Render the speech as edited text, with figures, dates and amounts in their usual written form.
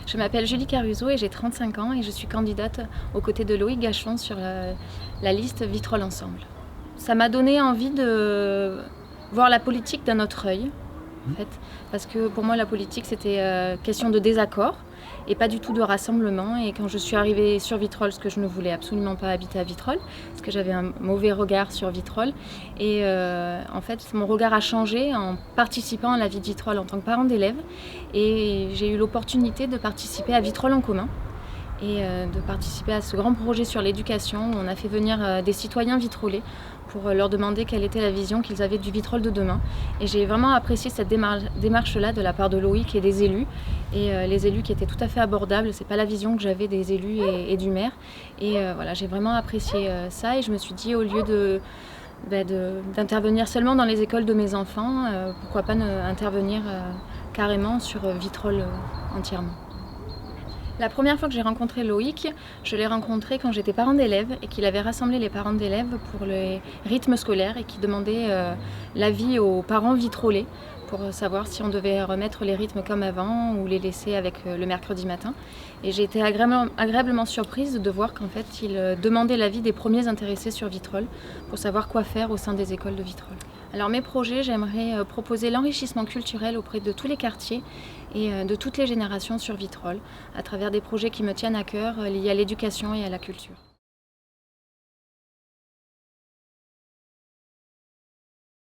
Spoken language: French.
Je m'appelle Julie Caruso et j'ai 35 ans et je suis candidate aux côtés de Loïc Gachon sur la liste Vitrolles Ensemble. Ça m'a donné envie de voir la politique d'un autre œil, en fait, parce que pour moi la politique c'était question de désaccord et pas du tout de rassemblement. Et quand je suis arrivée sur Vitrolles, parce que je ne voulais absolument pas habiter à Vitrolles, parce que j'avais un mauvais regard sur Vitrolles, et en fait mon regard a changé en participant à la vie de Vitrolles en tant que parent d'élève, et j'ai eu l'opportunité de participer à Vitrolles en commun et de participer à ce grand projet sur l'éducation où on a fait venir des citoyens vitrolais pour leur demander quelle était la vision qu'ils avaient du Vitrolles de demain. Et j'ai vraiment apprécié cette démarche-là de la part de Loïc et des élus, et les élus qui étaient tout à fait abordables. C'est pas la vision que j'avais des élus et du maire. Et voilà, j'ai vraiment apprécié ça, et je me suis dit, au lieu d'intervenir seulement dans les écoles de mes enfants, pourquoi pas intervenir carrément sur Vitrolles entièrement. La première fois que j'ai rencontré Loïc, je l'ai rencontré quand j'étais parent d'élèves et qu'il avait rassemblé les parents d'élèves pour les rythmes scolaires et qui demandait l'avis aux parents vitrolais pour savoir si on devait remettre les rythmes comme avant ou les laisser avec le mercredi matin. Et j'ai été agréablement surprise de voir qu'en fait il demandait l'avis des premiers intéressés sur Vitrolles pour savoir quoi faire au sein des écoles de Vitrolles. Alors mes projets, j'aimerais proposer l'enrichissement culturel auprès de tous les quartiers et de toutes les générations sur Vitrolles, à travers des projets qui me tiennent à cœur liés à l'éducation et à la culture.